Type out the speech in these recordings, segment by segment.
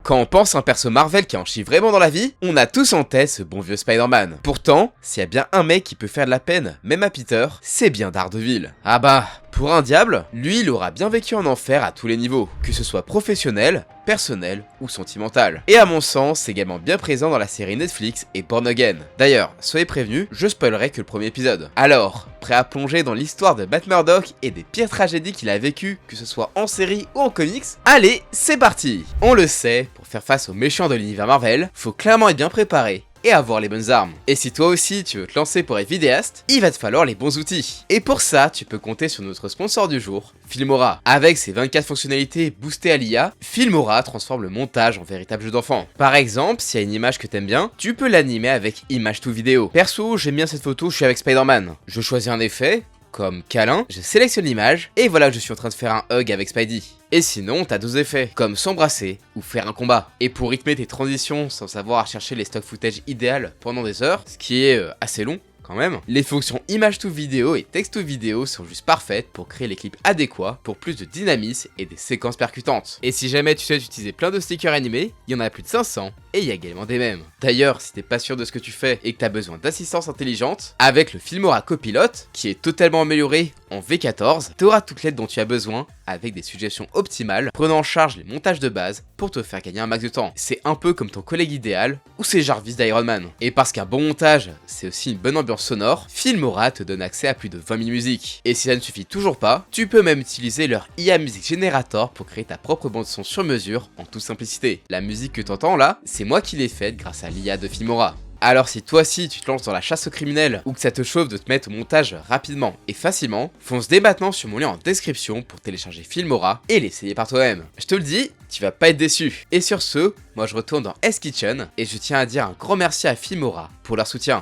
Quand on pense à un perso Marvel qui en chie vraiment dans la vie, on a tous en tête ce bon vieux Spider-Man. Pourtant, s'il y a bien un mec qui peut faire de la peine, même à Peter, c'est bien Daredevil. Ah bah, pour un diable, lui il aura bien vécu en enfer à tous les niveaux, que ce soit professionnel, personnel ou sentimental. Et à mon sens, c'est également bien présent dans la série Netflix et Born Again. D'ailleurs, soyez prévenus, je spoilerai que le premier épisode. Alors, prêt à plonger dans l'histoire de Matt Murdock et des pires tragédies qu'il a vécues, que ce soit en série ou en comics? Allez, c'est parti! On le sait, pour faire face aux méchants de l'univers Marvel, faut clairement être bien préparé et avoir les bonnes armes. Et si toi aussi tu veux te lancer pour être vidéaste, il va te falloir les bons outils. Et pour ça, tu peux compter sur notre sponsor du jour, Filmora. Avec ses 24 fonctionnalités boostées à l'IA, Filmora transforme le montage en véritable jeu d'enfant. Par exemple, s'il y a une image que t'aimes bien, tu peux l'animer avec Image to Vidéo. Perso, j'aime bien cette photo, je suis avec Spider-Man. Je choisis un effet, comme câlin, je sélectionne l'image, et voilà que je suis en train de faire un hug avec Spidey. Et sinon, t'as 2 effets, comme s'embrasser ou faire un combat. Et pour rythmer tes transitions sans savoir chercher les stock footage idéal pendant des heures, ce qui est assez long, quand même, les fonctions image to vidéo et texte to vidéo sont juste parfaites pour créer les clips adéquats pour plus de dynamisme et des séquences percutantes. Et si jamais tu souhaites utiliser plein de stickers animés, il y en a plus de 500 et il y a également des mèmes. D'ailleurs, si t'es pas sûr de ce que tu fais et que t'as besoin d'assistance intelligente, avec le Filmora Copilot, qui est totalement amélioré en V14, t'auras toute l'aide dont tu as besoin avec des suggestions optimales, prenant en charge les montages de base pour te faire gagner un max de temps. C'est un peu comme ton collègue idéal ou c'est Jarvis d'Iron Man. Et parce qu'un bon montage, c'est aussi une bonne ambiance sonore, Filmora te donne accès à plus de 20 000 musiques. Et si ça ne suffit toujours pas, tu peux même utiliser leur IA Music Generator pour créer ta propre bande son sur mesure en toute simplicité. La musique que t'entends là, c'est moi qui l'ai faite grâce à l'IA de Filmora. Alors si toi aussi tu te lances dans la chasse aux criminels ou que ça te chauffe de te mettre au montage rapidement et facilement, fonce dès maintenant sur mon lien en description pour télécharger Filmora et l'essayer par toi-même. Je te le dis, tu vas pas être déçu. Et sur ce, moi je retourne dans S-Kitchen et je tiens à dire un grand merci à Filmora pour leur soutien.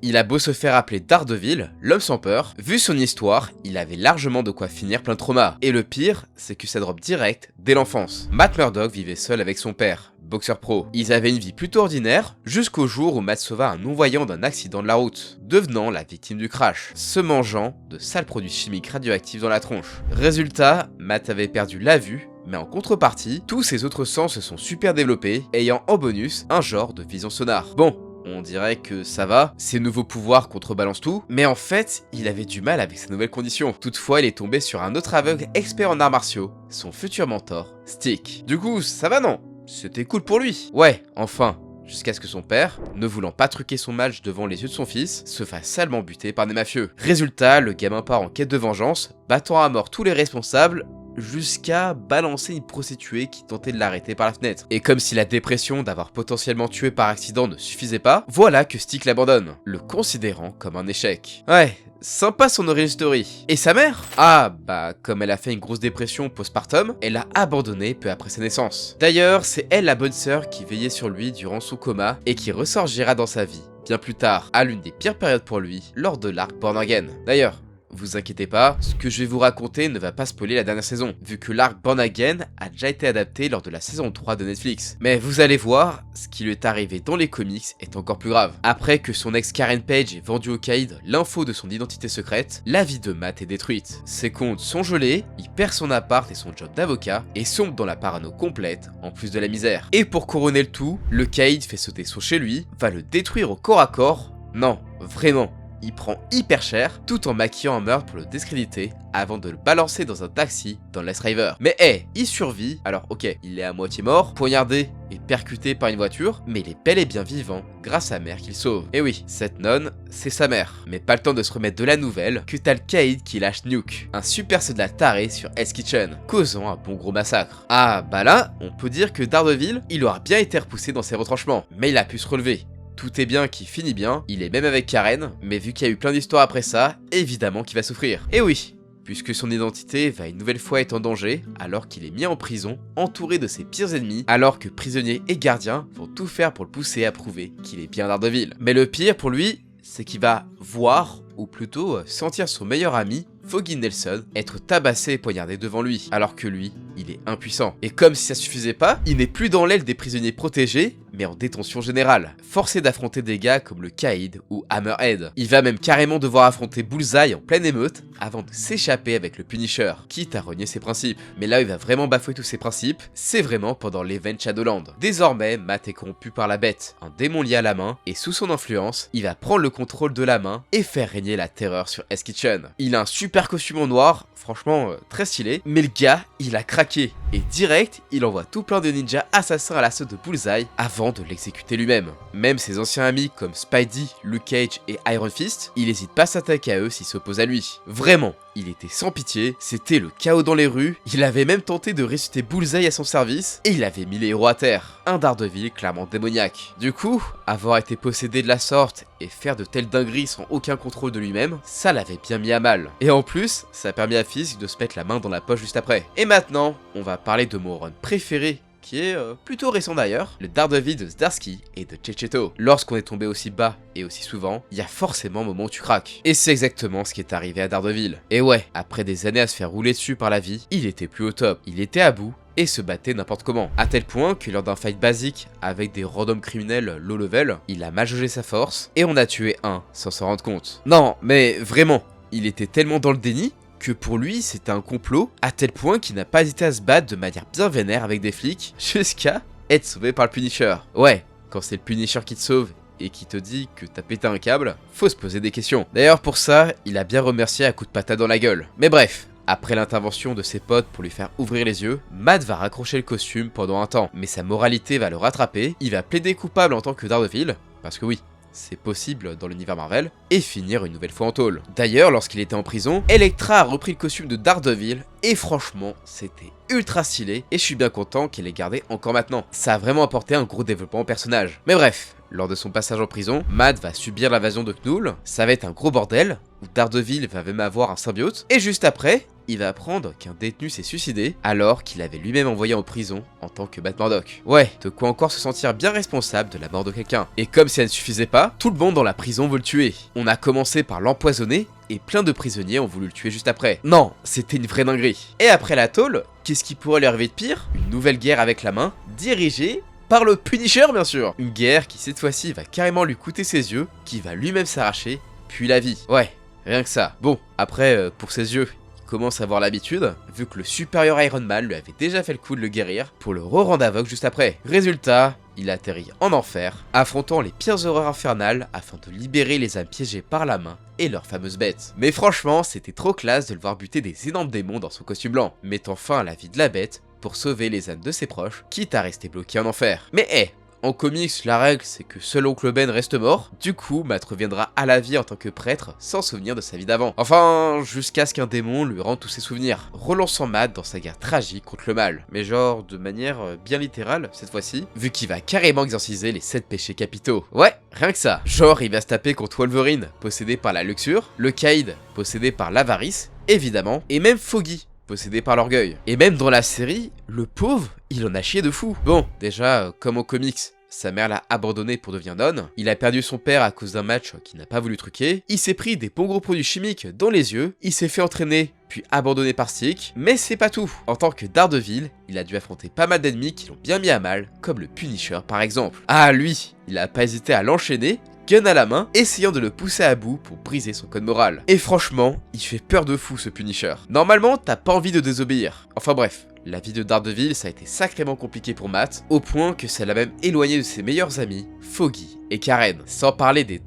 Il a beau se faire appeler Daredevil, l'homme sans peur, vu son histoire, il avait largement de quoi finir plein de traumas. Et le pire, c'est que ça drop direct dès l'enfance. Matt Murdock vivait seul avec son père, boxeur pro. Ils avaient une vie plutôt ordinaire, jusqu'au jour où Matt sauva un non-voyant d'un accident de la route, devenant la victime du crash, se mangeant de sales produits chimiques radioactifs dans la tronche. Résultat, Matt avait perdu la vue, mais en contrepartie, tous ses autres sens se sont super développés, ayant en bonus un genre de vision sonar. Bon, on dirait que ça va, ses nouveaux pouvoirs contrebalancent tout, mais en fait, il avait du mal avec ses nouvelles conditions. Toutefois, il est tombé sur un autre aveugle expert en arts martiaux, son futur mentor, Stick. Du coup, ça va non? C'était cool pour lui. Ouais, enfin. Jusqu'à ce que son père, ne voulant pas truquer son match devant les yeux de son fils, se fasse salement buter par des mafieux. Résultat, le gamin part en quête de vengeance, battant à mort tous les responsables, jusqu'à balancer une prostituée qui tentait de l'arrêter par la fenêtre. Et comme si la dépression d'avoir potentiellement tué par accident ne suffisait pas, voilà que Stick l'abandonne, le considérant comme un échec. Ouais, sympa son origin story. Et sa mère? Ah, bah comme elle a fait une grosse dépression postpartum, elle l'a abandonné peu après sa naissance. D'ailleurs, c'est elle la bonne sœur qui veillait sur lui durant son coma et qui ressurgira dans sa vie, bien plus tard, à l'une des pires périodes pour lui, lors de l'arc Born Again. D'ailleurs, vous inquiétez pas, ce que je vais vous raconter ne va pas spoiler la dernière saison, vu que l'arc Born Again a déjà été adapté lors de la saison 3 de Netflix. Mais vous allez voir, ce qui lui est arrivé dans les comics est encore plus grave. Après que son ex Karen Page ait vendu au Caïd l'info de son identité secrète, la vie de Matt est détruite. Ses comptes sont gelés, il perd son appart et son job d'avocat, et sombre dans la parano complète, en plus de la misère. Et pour couronner le tout, le Caïd fait sauter son chez lui, va le détruire au corps à corps. Non, vraiment. Il prend hyper cher, tout en maquillant un meurtre pour le discréditer, avant de le balancer dans un taxi dans Last River. Mais il survit, alors ok, il est à moitié mort, poignardé et percuté par une voiture, mais il est bel et bien vivant, grâce à sa mère qu'il sauve. Et oui, cette nonne, c'est sa mère. Mais pas le temps de se remettre de la nouvelle, que t'as le Caïd qui lâche Nuke, un super soldat taré sur S-Kitchen, causant un bon gros massacre. Ah, bah là, on peut dire que Daredevil, il aura bien été repoussé dans ses retranchements, mais il a pu se relever. Tout est bien qui finit bien, il est même avec Karen, mais vu qu'il y a eu plein d'histoires après ça, évidemment qu'il va souffrir. Et oui, puisque son identité va une nouvelle fois être en danger, alors qu'il est mis en prison, entouré de ses pires ennemis, alors que prisonniers et gardiens vont tout faire pour le pousser à prouver qu'il est bien Daredevil. Mais le pire pour lui, c'est qu'il va voir, ou plutôt sentir son meilleur ami, Foggy Nelson, être tabassé et poignardé devant lui, alors que lui, il est impuissant. Et comme si ça suffisait pas, il n'est plus dans l'aile des prisonniers protégés, mais en détention générale, forcé d'affronter des gars comme le Kaïd ou Hammerhead. Il va même carrément devoir affronter Bullseye en pleine émeute avant de s'échapper avec le Punisher, quitte à renier ses principes. Mais là où il va vraiment bafouer tous ses principes, c'est vraiment pendant l'event Shadowland. Désormais, Matt est corrompu par la bête, un démon lié à la main, et sous son influence, il va prendre le contrôle de la main et faire régner la terreur sur Hell's Kitchen. Il a un super costume en noir, franchement très stylé, mais le gars, il a craqué. Et direct, il envoie tout plein de ninjas assassins à l'assaut de Bullseye avant de l'exécuter lui-même. Même ses anciens amis comme Spidey, Luke Cage et Iron Fist, il hésite pas à s'attaquer à eux s'ils s'opposent à lui. Vraiment, il était sans pitié, c'était le chaos dans les rues, il avait même tenté de ressusciter Bullseye à son service, et il avait mis les héros à terre. Un Daredevil clairement démoniaque. Du coup, avoir été possédé de la sorte et faire de telles dingueries sans aucun contrôle de lui-même, ça l'avait bien mis à mal. Et en plus, ça a permis à Fisk de se mettre la main dans la poche juste après. Et maintenant, on va parler de mon run préféré, qui est plutôt récent d'ailleurs, le Daredevil de Zdarsky et de Checchetto. Lorsqu'on est tombé aussi bas et aussi souvent, il y a forcément un moment où tu craques. Et c'est exactement ce qui est arrivé à Daredevil. Et ouais, après des années à se faire rouler dessus par la vie, il était plus au top, il était à bout, et se battait n'importe comment. À tel point que lors d'un fight basique avec des random criminels low level, il a mal jaugé sa force, et on a tué un sans s'en rendre compte. Non, mais vraiment, il était tellement dans le déni que pour lui c'était un complot, à tel point qu'il n'a pas hésité à se battre de manière bien vénère avec des flics, jusqu'à être sauvé par le Punisher. Ouais, quand c'est le Punisher qui te sauve et qui te dit que t'as pété un câble, faut se poser des questions. D'ailleurs pour ça, il a bien remercié à coups de patate dans la gueule. Mais bref, après l'intervention de ses potes pour lui faire ouvrir les yeux, Matt va raccrocher le costume pendant un temps, mais sa moralité va le rattraper, il va plaider coupable en tant que Daredevil, parce que oui, c'est possible dans l'univers Marvel, et finir une nouvelle fois en tôle. D'ailleurs, lorsqu'il était en prison, Elektra a repris le costume de Daredevil, et franchement, c'était ultra stylé, et je suis bien content qu'elle l'ait gardé encore maintenant. Ça a vraiment apporté un gros développement au personnage. Mais bref, lors de son passage en prison, Matt va subir l'invasion de Knull, ça va être un gros bordel, où Daredevil va même avoir un symbiote, et juste après, il va apprendre qu'un détenu s'est suicidé alors qu'il avait lui-même envoyé en prison en tant que Matt Murdock. Ouais, de quoi encore se sentir bien responsable de la mort de quelqu'un. Et comme si ça ne suffisait pas, tout le monde dans la prison veut le tuer. On a commencé par l'empoisonner et plein de prisonniers ont voulu le tuer juste après. Non, c'était une vraie dinguerie. Et après la tôle, qu'est-ce qui pourrait lui arriver de pire? Une nouvelle guerre avec la main, dirigée par le Punisher bien sûr. Une guerre qui cette fois-ci va carrément lui coûter ses yeux, qui va lui-même s'arracher, puis la vie. Ouais, rien que ça. Bon, après, pour ses yeux, commence à avoir l'habitude, vu que le supérieur Iron Man lui avait déjà fait le coup de le guérir pour le re-rendre aveugle juste après. Résultat, il atterrit en enfer, affrontant les pires horreurs infernales afin de libérer les âmes piégées par la main et leurs fameuses bêtes. Mais franchement, c'était trop classe de le voir buter des énormes démons dans son costume blanc, mettant fin à la vie de la bête pour sauver les âmes de ses proches, quitte à rester bloqué en enfer. Mais en comics, la règle c'est que seul Oncle Ben reste mort, du coup Matt reviendra à la vie en tant que prêtre sans souvenir de sa vie d'avant. Enfin, jusqu'à ce qu'un démon lui rende tous ses souvenirs, relançant Matt dans sa guerre tragique contre le mal. Mais genre de manière bien littérale cette fois-ci, vu qu'il va carrément exorciser les 7 péchés capitaux. Ouais, rien que ça. Genre il va se taper contre Wolverine, possédé par la luxure, le Kaïd, possédé par l'avarice, évidemment, et même Foggy, possédé par l'orgueil. Et même dans la série, le pauvre, il en a chié de fou. Bon, déjà, comme en comics, sa mère l'a abandonné pour devenir nonne, il a perdu son père à cause d'un match qu'il n'a pas voulu truquer, il s'est pris des bons gros produits chimiques dans les yeux, il s'est fait entraîner puis abandonné par Stick, mais c'est pas tout. En tant que Daredevil, il a dû affronter pas mal d'ennemis qui l'ont bien mis à mal, comme le Punisher par exemple. Ah lui, il a pas hésité à l'enchaîner, gun à la main, essayant de le pousser à bout pour briser son code moral. Et franchement, il fait peur de fou ce Punisher. Normalement, t'as pas envie de désobéir. Enfin bref, la vie de Daredevil, ça a été sacrément compliqué pour Matt, au point que ça l'a même éloigné de ses meilleurs amis, Foggy et Karen. Sans parler des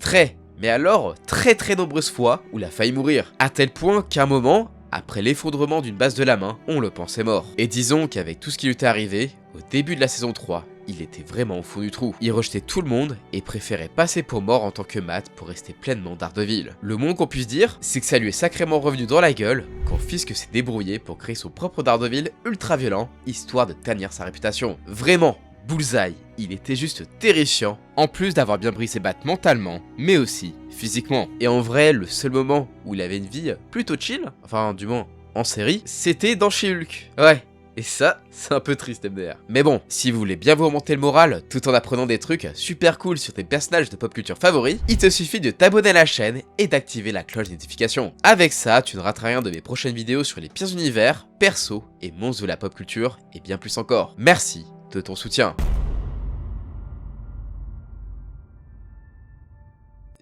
mais alors très nombreuses fois où il a failli mourir. À tel point qu'à un moment, après l'effondrement d'une base de la main, on le pensait mort. Et disons qu'avec tout ce qui lui était arrivé, au début de la saison 3, il était vraiment au fond du trou. Il rejetait tout le monde et préférait passer pour mort en tant que Matt pour rester pleinement Daredevil. Le moins qu'on puisse dire, c'est que ça lui est sacrément revenu dans la gueule quand Fisk s'est débrouillé pour créer son propre Daredevil ultra violent, histoire de ternir sa réputation. Vraiment, Bullseye, il était juste terrifiant, en plus d'avoir bien brisé Matt mentalement, mais aussi physiquement. Et en vrai, le seul moment où il avait une vie plutôt chill, enfin du moins en série, c'était dans She-Hulk. Ouais. Et ça, c'est un peu triste MDR. Mais bon, si vous voulez bien vous remonter le moral tout en apprenant des trucs super cool sur tes personnages de pop culture favoris, il te suffit de t'abonner à la chaîne et d'activer la cloche de notification. Avec ça, tu ne rateras rien de mes prochaines vidéos sur les pires univers, persos et monstres de la pop culture et bien plus encore. Merci de ton soutien.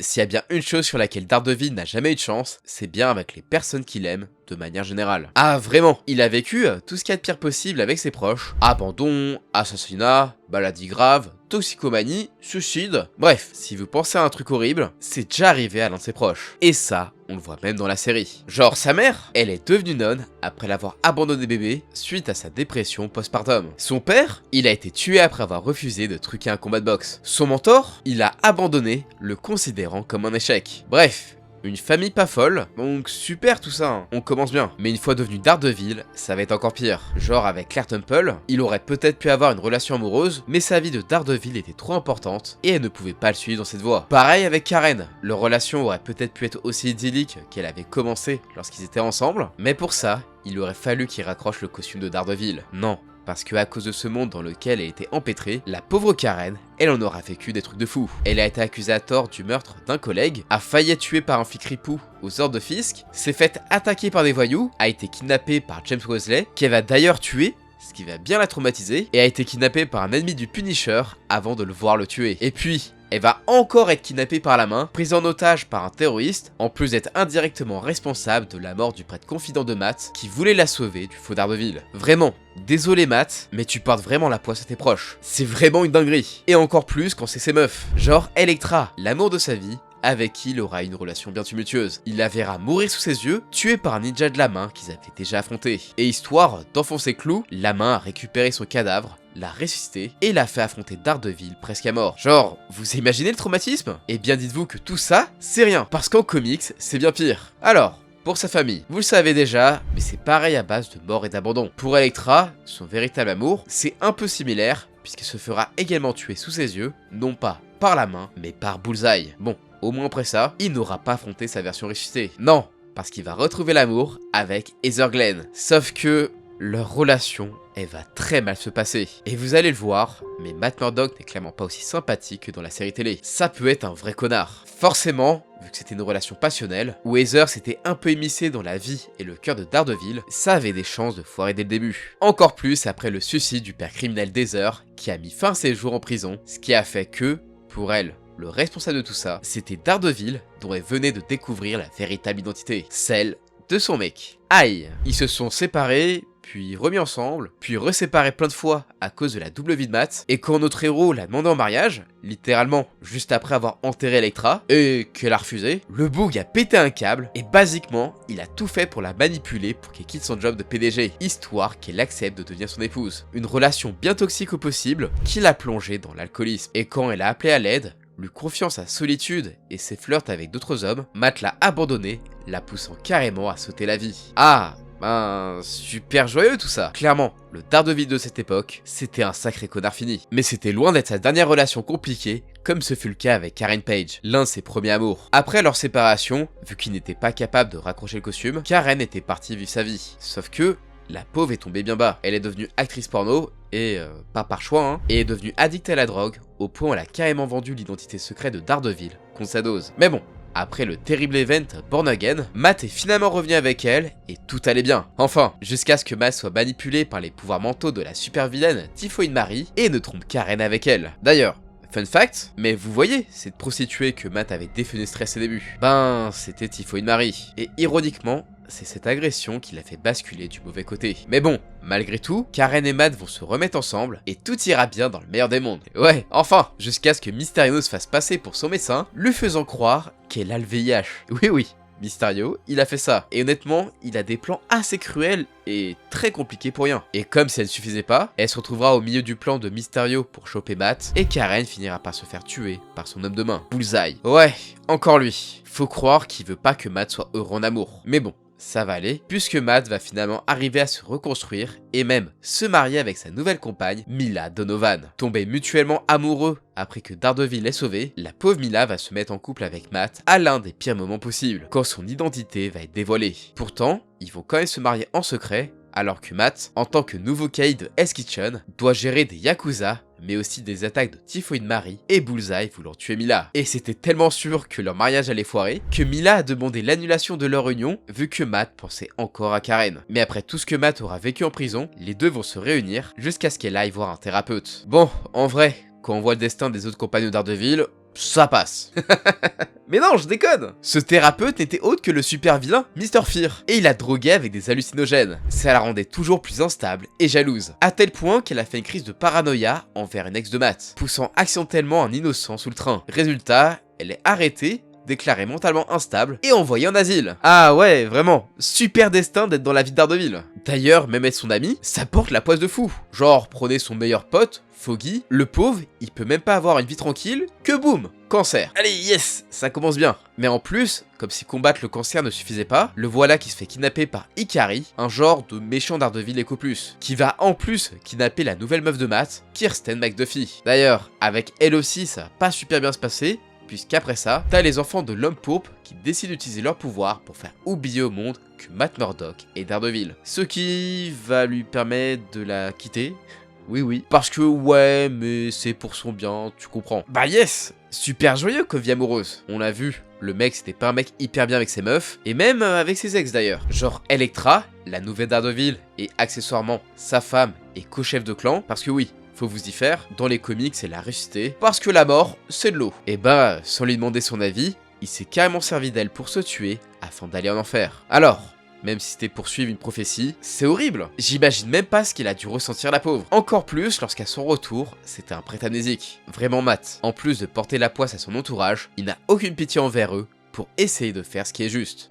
S'il y a bien une chose sur laquelle Daredevil n'a jamais eu de chance, c'est bien avec les personnes qu'il aime, de manière générale. Ah vraiment, il a vécu tout ce qu'il y a de pire possible avec ses proches. Abandon, assassinat, maladie grave, toxicomanie, suicide. Bref, si vous pensez à un truc horrible, c'est déjà arrivé à l'un de ses proches. Et ça, on le voit même dans la série. Genre sa mère, elle est devenue nonne après l'avoir abandonné bébé suite à sa dépression postpartum. Son père, il a été tué après avoir refusé de truquer un combat de boxe. Son mentor, il a abandonné, le considérant comme un échec. Bref, une famille pas folle, donc super tout ça, hein. On commence bien. Mais une fois devenu Daredevil, ça va être encore pire. Genre avec Claire Temple, il aurait peut-être pu avoir une relation amoureuse, mais sa vie de Daredevil était trop importante et elle ne pouvait pas le suivre dans cette voie. Pareil avec Karen, leur relation aurait peut-être pu être aussi idyllique qu'elle avait commencé lorsqu'ils étaient ensemble, mais pour ça, il aurait fallu qu'il raccroche le costume de Daredevil. Non. Parce que à cause de ce monde dans lequel elle était empêtrée, la pauvre Karen, elle en aura vécu des trucs de fou. Elle a été accusée à tort du meurtre d'un collègue, a failli être tuée par un flic ripou aux ordres de Fisk, s'est faite attaquer par des voyous, a été kidnappée par James Wesley, qu'elle va d'ailleurs tuer, ce qui va bien la traumatiser, et a été kidnappée par un ennemi du Punisher avant de le voir le tuer. Et puis, elle va encore être kidnappée par la main, prise en otage par un terroriste, en plus d'être indirectement responsable de la mort du prêtre confident de Matt, qui voulait la sauver du faux Daredevil. Vraiment, désolé Matt, mais tu portes vraiment la poisse à tes proches. C'est vraiment une dinguerie. Et encore plus quand c'est ses meufs. Genre Elektra, l'amour de sa vie, avec qui il aura une relation bien tumultueuse. Il la verra mourir sous ses yeux, tuée par un ninja de la main qu'ils avaient déjà affronté. Et histoire d'enfoncer clou, la main a récupéré son cadavre, l'a ressuscité et l'a fait affronter Daredevil presque à mort. Genre, vous imaginez le traumatisme? Eh bien dites-vous que tout ça, c'est rien, parce qu'en comics, c'est bien pire. Alors, pour sa famille, vous le savez déjà, mais c'est pareil à base de mort et d'abandon. Pour Elektra, son véritable amour, c'est un peu similaire, puisqu'il se fera également tuer sous ses yeux, non pas par la main, mais par Bullseye. Bon, au moins après ça, il n'aura pas affronté sa version ressuscitée. Non, parce qu'il va retrouver l'amour avec Heather Glenn. Sauf que leur relation, elle va très mal se passer. Et vous allez le voir, mais Matt Murdock n'est clairement pas aussi sympathique que dans la série télé. Ça peut être un vrai connard. Forcément, vu que c'était une relation passionnelle, où Heather s'était un peu émissée dans la vie et le cœur de Daredevil, ça avait des chances de foirer dès le début. Encore plus après le suicide du père criminel d'Heather, qui a mis fin à ses jours en prison, ce qui a fait que, pour elle, le responsable de tout ça, c'était Daredevil, dont elle venait de découvrir la véritable identité, celle de son mec. Aïe, ils se sont séparés, puis remis ensemble, puis reséparés plein de fois à cause de la double vie de Matt, et quand notre héros l'a demandé en mariage, littéralement juste après avoir enterré Elektra, et qu'elle a refusé, le boug a pété un câble, et basiquement, il a tout fait pour la manipuler pour qu'elle quitte son job de PDG, histoire qu'elle accepte de devenir son épouse. Une relation bien toxique au possible, qui l'a plongée dans l'alcoolisme. Et quand elle a appelé à l'aide, lui confiant sa solitude et ses flirts avec d'autres hommes, Matt l'a abandonné, la poussant carrément à sauter la vie. Ah, ben, super joyeux tout ça. Clairement, le Daredevil de cette époque, c'était un sacré connard fini. Mais c'était loin d'être sa dernière relation compliquée, comme ce fut le cas avec Karen Page, l'un de ses premiers amours. Après leur séparation, vu qu'il n'était pas capable de raccrocher le costume, Karen était partie vivre sa vie. Sauf que, la pauvre est tombée bien bas. Elle est devenue actrice porno, et pas par choix, hein, et est devenue addicte à la drogue, au point où elle a carrément vendu l'identité secrète de Daredevil contre sa dose. Mais bon, après le terrible event Born Again, Matt est finalement revenu avec elle, et tout allait bien. Enfin, jusqu'à ce que Matt soit manipulé par les pouvoirs mentaux de la super vilaine Typhoid Mary, et ne trompe Karen avec elle. D'ailleurs, fun fact, mais vous voyez, cette prostituée que Matt avait défenestrée à ses débuts, ben c'était Typhoid Mary. Et ironiquement, c'est cette agression qui l'a fait basculer du mauvais côté. Mais bon, malgré tout, Karen et Matt vont se remettre ensemble et tout ira bien dans le meilleur des mondes. Ouais, enfin, jusqu'à ce que Mysterio se fasse passer pour son médecin, lui faisant croire qu'elle a le VIH. Oui, Mysterio, il a fait ça. Et honnêtement, il a des plans assez cruels et très compliqués pour rien. Et comme si elle ne suffisait pas, elle se retrouvera au milieu du plan de Mysterio pour choper Matt, et Karen finira par se faire tuer par son homme de main, Bullseye. Ouais, encore lui. Faut croire qu'il veut pas que Matt soit heureux en amour. Mais bon, ça va aller, puisque Matt va finalement arriver à se reconstruire et même se marier avec sa nouvelle compagne, Mila Donovan. Tombés mutuellement amoureux après que Daredevil l'ait sauvé, la pauvre Mila va se mettre en couple avec Matt à l'un des pires moments possibles, quand son identité va être dévoilée. Pourtant, ils vont quand même se marier en secret, alors que Matt, en tant que nouveau caïd de Hell's Kitchen, doit gérer des Yakuza, mais aussi des attaques de Typhoid Mary et Bullseye voulant tuer Mila. Et c'était tellement sûr que leur mariage allait foirer, que Mila a demandé l'annulation de leur union, vu que Matt pensait encore à Karen. Mais après tout ce que Matt aura vécu en prison, les deux vont se réunir, jusqu'à ce qu'elle aille voir un thérapeute. Bon, en vrai, quand on voit le destin des autres compagnons d'Daredevil, ça passe. Mais non, je déconne. Ce thérapeute n'était autre que le super vilain Mr. Fear, et il la droguait avec des hallucinogènes. Ça la rendait toujours plus instable et jalouse, à tel point qu'elle a fait une crise de paranoïa envers une ex de maths, poussant accidentellement un innocent sous le train. Résultat, elle est arrêtée, déclarée mentalement instable et envoyée en asile. Ah ouais, vraiment, super destin d'être dans la vie de Daredevil. D'ailleurs, même être son ami, ça porte la poisse de fou. Genre, prenez son meilleur pote, Foggy, le pauvre, il peut même pas avoir une vie tranquille, que boum, cancer. Allez, yes, ça commence bien. Mais en plus, comme si combattre le cancer ne suffisait pas, le voilà qui se fait kidnapper par Ikari, un genre de méchant Daredevil Eco+, qui va en plus kidnapper la nouvelle meuf de Matt, Kirsten McDuffie. D'ailleurs, avec elle aussi, ça va pas super bien se passer, puisqu'après ça, t'as les enfants de l'homme pourpre qui décident d'utiliser leur pouvoir pour faire oublier au monde que Matt Murdock est Daredevil. Ce qui va lui permettre de la quitter. Oui. Parce que ouais, mais c'est pour son bien, tu comprends. Bah yes, super joyeux comme vie amoureuse. On l'a vu, le mec c'était pas un mec hyper bien avec ses meufs, et même avec ses ex d'ailleurs. Genre Elektra, la nouvelle Daredevil, et accessoirement sa femme et co-chef de clan, parce que oui, faut vous y faire, dans les comics c'est la ressuscité, parce que la mort c'est de l'eau. Et bah, sans lui demander son avis, il s'est carrément servi d'elle pour se tuer, afin d'aller en enfer. Alors, même si c'était pour suivre une prophétie, c'est horrible. J'imagine même pas ce qu'il a dû ressentir la pauvre. Encore plus lorsqu'à son retour, c'était un prêtre amnésique. Vraiment Matt. En plus de porter la poisse à son entourage, il n'a aucune pitié envers eux pour essayer de faire ce qui est juste.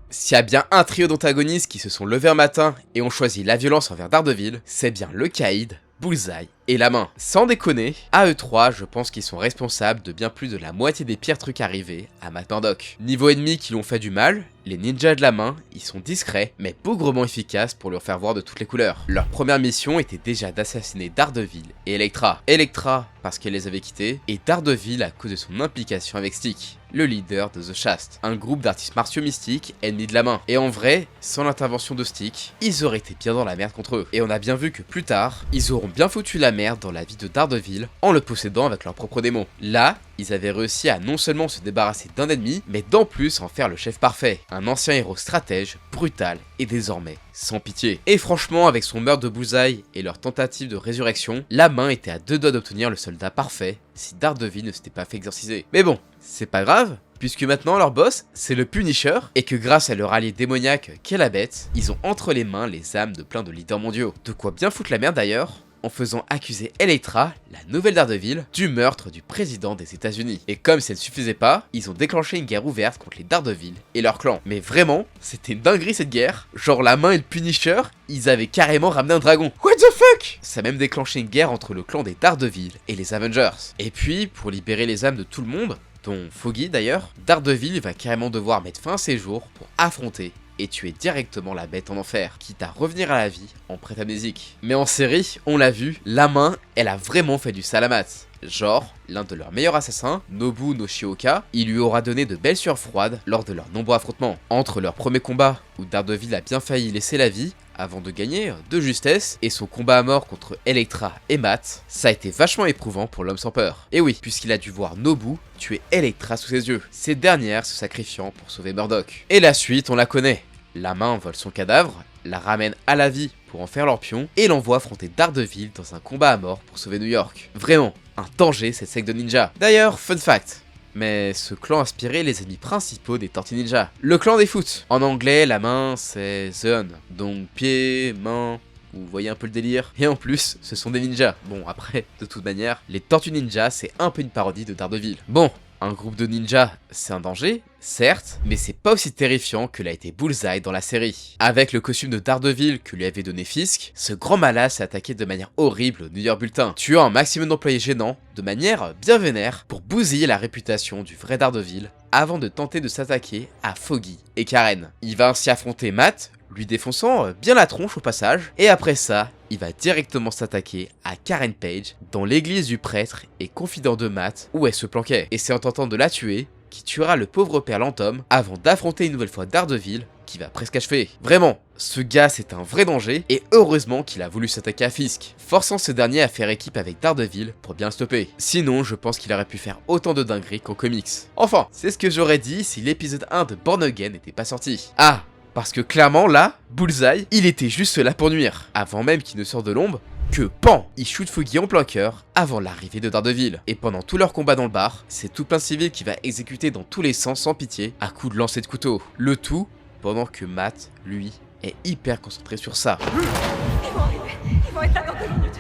S'il y a bien un trio d'antagonistes qui se sont levés un matin et ont choisi la violence envers Daredevil, c'est bien le Caïd, Bullseye et la main. Sans déconner, à eux trois, je pense qu'ils sont responsables de bien plus de la moitié des pires trucs arrivés à Matt Murdock. Niveau ennemis qui l'ont fait du mal, les ninjas de la main, ils sont discrets, mais bougrement efficaces pour leur faire voir de toutes les couleurs. Leur première mission était déjà d'assassiner Daredevil et Elektra. Elektra parce qu'elle les avait quittés, et Daredevil à cause de son implication avec Stick, le leader de The Shast, un groupe d'artistes martiaux mystiques ennemis de la main. Et en vrai, sans l'intervention de Stick, ils auraient été bien dans la merde contre eux. Et on a bien vu que plus tard, ils auront bien foutu la merde dans la vie de Daredevil en le possédant avec leurs propres démons. Là, ils avaient réussi à non seulement se débarrasser d'un ennemi, mais d'en plus en faire le chef parfait. Un ancien héros stratège, brutal et désormais sans pitié. Et franchement, avec son meurtre de Bullseye et leur tentative de résurrection, la main était à deux doigts d'obtenir le soldat parfait si Daredevil ne s'était pas fait exorciser. Mais bon, c'est pas grave, puisque maintenant leur boss, c'est le Punisher, et que grâce à leur allié démoniaque qu'est la bête, ils ont entre les mains les âmes de plein de leaders mondiaux. De quoi bien foutre la merde d'ailleurs, en faisant accuser Elektra, la nouvelle Daredevil, du meurtre du président des États-Unis. Et comme ça ne suffisait pas, ils ont déclenché une guerre ouverte contre les Daredevil et leur clan. Mais vraiment, c'était une dinguerie cette guerre. Genre la main et le Punisher, ils avaient carrément ramené un dragon. What the fuck? Ça a même déclenché une guerre entre le clan des Daredevil et les Avengers. Et puis, pour libérer les âmes de tout le monde, dont Foggy d'ailleurs, Daredevil va carrément devoir mettre fin à ses jours pour affronter et tuer directement la bête en enfer, quitte à revenir à la vie en prêtre amnésique. Mais en série, on l'a vu, la main, elle a vraiment fait du sale à Matt. Genre, l'un de leurs meilleurs assassins, Nobu no Shioka, il lui aura donné de belles sueurs froides lors de leurs nombreux affrontements. Entre leur premier combat, où Daredevil a bien failli laisser la vie, avant de gagner de justesse, et son combat à mort contre Elektra et Matt, ça a été vachement éprouvant pour l'homme sans peur. Et oui, puisqu'il a dû voir Nobu tuer Elektra sous ses yeux, cette dernière se sacrifiant pour sauver Murdock. Et la suite, on la connaît. La main vole son cadavre, la ramène à la vie pour en faire leur pion, et l'envoie affronter Daredevil dans un combat à mort pour sauver New York. Vraiment, un danger cette secte de ninja. D'ailleurs, fun fact, mais ce clan inspirait les ennemis principaux des Tortues Ninja. Le clan des foot. En anglais, la main, c'est The Hand. Donc pied, main, vous voyez un peu le délire. Et en plus, ce sont des ninjas. Bon, après, de toute manière, les Tortues Ninja, c'est un peu une parodie de Daredevil. Bon, un groupe de ninjas, c'est un danger, certes, mais c'est pas aussi terrifiant que l'a été Bullseye dans la série. Avec le costume de Daredevil que lui avait donné Fisk, ce grand malade s'est attaqué de manière horrible au New York Bulletin, tuant un maximum d'employés gênants, de manière bien vénère, pour bousiller la réputation du vrai Daredevil, avant de tenter de s'attaquer à Foggy et Karen. Il va ainsi affronter Matt, lui défonçant bien la tronche au passage, et après ça, il va directement s'attaquer à Karen Page dans l'église du prêtre et confident de Matt où elle se planquait. Et c'est en tentant de la tuer qu'il tuera le pauvre père Lantom avant d'affronter une nouvelle fois Daredevil qui va presque achever. Vraiment, ce gars c'est un vrai danger et heureusement qu'il a voulu s'attaquer à Fisk, forçant ce dernier à faire équipe avec Daredevil pour bien le stopper. Sinon, je pense qu'il aurait pu faire autant de dingueries qu'en comics. Enfin, c'est ce que j'aurais dit si l'épisode 1 de Born Again n'était pas sorti. Ah, parce que clairement là, Bullseye, il était juste là pour nuire. Avant même qu'il ne sorte de l'ombre, que pan, il shoot Foggy en plein cœur avant l'arrivée de Daredevil. Et pendant tout leur combat dans le bar, c'est tout plein civil qui va exécuter dans tous les sens sans pitié à coups de lancer de couteau. Le tout pendant que Matt, lui, est hyper concentré sur ça. Ils vont être là dans 2 minutes.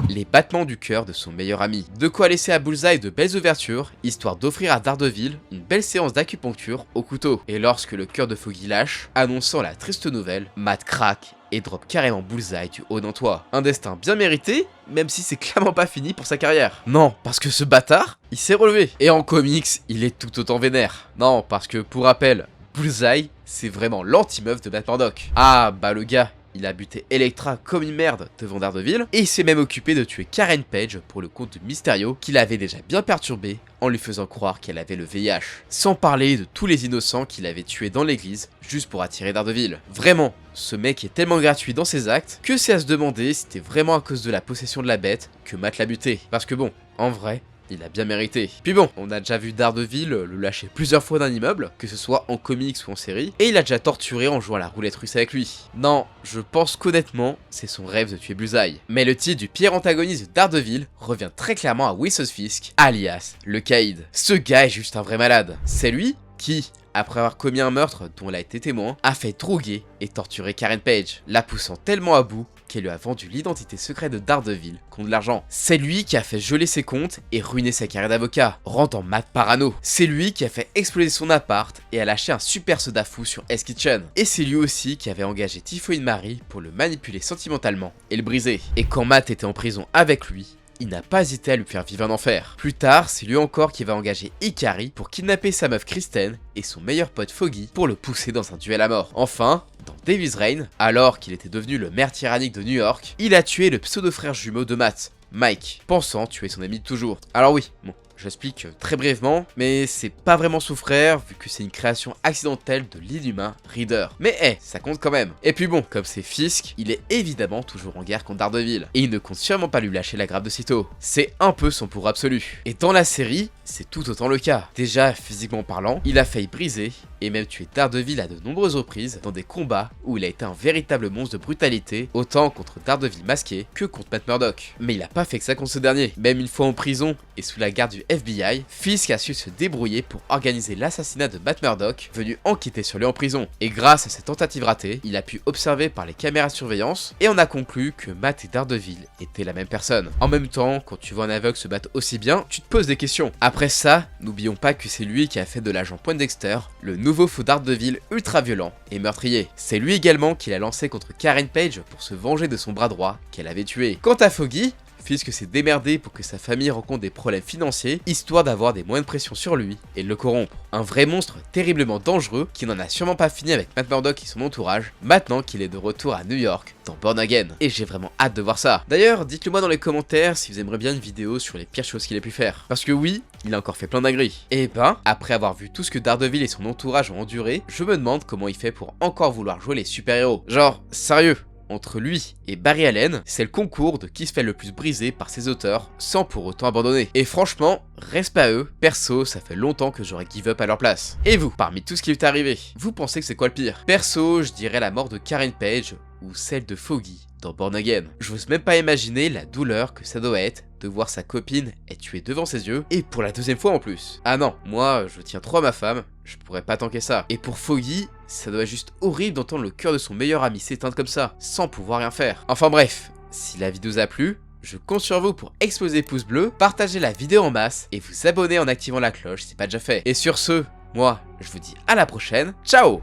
Les battements du cœur de son meilleur ami. De quoi laisser à Bullseye de belles ouvertures, histoire d'offrir à Daredevil une belle séance d'acupuncture au couteau. Et lorsque le cœur de Foggy lâche, annonçant la triste nouvelle, Matt craque et drop carrément Bullseye du haut d'un toit. Un destin bien mérité, même si c'est clairement pas fini pour sa carrière. Non, parce que ce bâtard, il s'est relevé. Et en comics, il est tout autant vénère. Non, parce que pour rappel, Bullseye, c'est vraiment l'anti-meuf de Matt Murdock. Ah, bah le gars, il a buté Elektra comme une merde devant Daredevil, et il s'est même occupé de tuer Karen Page pour le compte de Mysterio, qu'il avait déjà bien perturbé en lui faisant croire qu'elle avait le VIH. Sans parler de tous les innocents qu'il avait tués dans l'église, juste pour attirer Daredevil. Vraiment, ce mec est tellement gratuit dans ses actes, que c'est à se demander si c'était vraiment à cause de la possession de la bête que Matt l'a buté. Parce que bon, en vrai, il a bien mérité. Puis bon, on a déjà vu Daredevil le lâcher plusieurs fois d'un immeuble, que ce soit en comics ou en série, et il a déjà torturé en jouant à la roulette russe avec lui. Non, je pense qu'honnêtement, c'est son rêve de tuer Bullseye. Mais le titre du pire antagoniste de Daredevil revient très clairement à Wilson Fisk, alias le Caïd. Ce gars est juste un vrai malade. C'est lui qui, après avoir commis un meurtre dont il a été témoin, a fait droguer et torturer Karen Page, la poussant tellement à bout qu'elle lui a vendu l'identité secrète de Daredevil contre de l'argent. C'est lui qui a fait geler ses comptes et ruiner sa carrière d'avocat, rendant Matt parano. C'est lui qui a fait exploser son appart et a lâché un super soda fou sur Hell's Kitchen. Et c'est lui aussi qui avait engagé Typhoid Mary pour le manipuler sentimentalement et le briser. Et quand Matt était en prison avec lui, il n'a pas hésité à lui faire vivre un enfer. Plus tard, c'est lui encore qui va engager Ikari pour kidnapper sa meuf Kristen et son meilleur pote Foggy pour le pousser dans un duel à mort. Enfin, dans Davis Reign, alors qu'il était devenu le maire tyrannique de New York, il a tué le pseudo-frère jumeau de Matt, Mike, pensant tuer son ami de toujours. Alors oui, bon, j'explique très brièvement, mais c'est pas vraiment son frère vu que c'est une création accidentelle de l'inhumain Reader. Mais ça compte quand même. Et puis bon, comme c'est Fisk, il est évidemment toujours en guerre contre Daredevil, et il ne compte sûrement pas lui lâcher la grappe de sitôt. C'est un peu son pour absolu. Et dans la série, c'est tout autant le cas. Déjà, physiquement parlant, il a failli briser et même tuer Daredevil à de nombreuses reprises dans des combats où il a été un véritable monstre de brutalité, autant contre Daredevil masqué que contre Matt Murdock. Mais il a pas fait que ça contre ce dernier. Même une fois en prison et sous la garde du FBI, Fisk a su se débrouiller pour organiser l'assassinat de Matt Murdock, venu enquêter sur lui en prison. Et grâce à cette tentative ratée, il a pu observer par les caméras de surveillance et on a conclu que Matt et Daredevil étaient la même personne. En même temps, quand tu vois un aveugle se battre aussi bien, tu te poses des questions. Après ça, n'oublions pas que c'est lui qui a fait de l'agent Poindexter le nouveau faux Daredevil ultra violent et meurtrier. C'est lui également qui l'a lancé contre Karen Page pour se venger de son bras droit qu'elle avait tué. Quant à Foggy, Fisk s'est démerdé pour que sa famille rencontre des problèmes financiers, histoire d'avoir des moyens de pression sur lui et de le corrompre. Un vrai monstre terriblement dangereux qui n'en a sûrement pas fini avec Matt Murdock et son entourage, maintenant qu'il est de retour à New York dans Born Again. Et j'ai vraiment hâte de voir ça. D'ailleurs, dites-le moi dans les commentaires si vous aimeriez bien une vidéo sur les pires choses qu'il a pu faire. Parce que oui, il a encore fait plein d'agris. Et ben, après avoir vu tout ce que Daredevil et son entourage ont enduré, je me demande comment il fait pour encore vouloir jouer les super-héros. Genre, sérieux, entre lui et Barry Allen, c'est le concours de qui se fait le plus briser par ses auteurs sans pour autant abandonner. Et franchement, respect à eux, perso ça fait longtemps que j'aurais give up à leur place. Et vous, parmi tout ce qui est arrivé, vous pensez que c'est quoi le pire? Perso, je dirais la mort de Karen Page ou celle de Foggy dans Born Again. J'ose même pas imaginer la douleur que ça doit être de voir sa copine être tuée devant ses yeux, et pour la deuxième fois en plus. Ah non, moi je tiens trop à ma femme, je pourrais pas tanker ça. Et pour Foggy, ça doit être juste horrible d'entendre le cœur de son meilleur ami s'éteindre comme ça, sans pouvoir rien faire. Enfin bref, si la vidéo vous a plu, je compte sur vous pour exploser pouce bleu, partager la vidéo en masse, et vous abonner en activant la cloche si c'est pas déjà fait. Et sur ce, moi, je vous dis à la prochaine, ciao!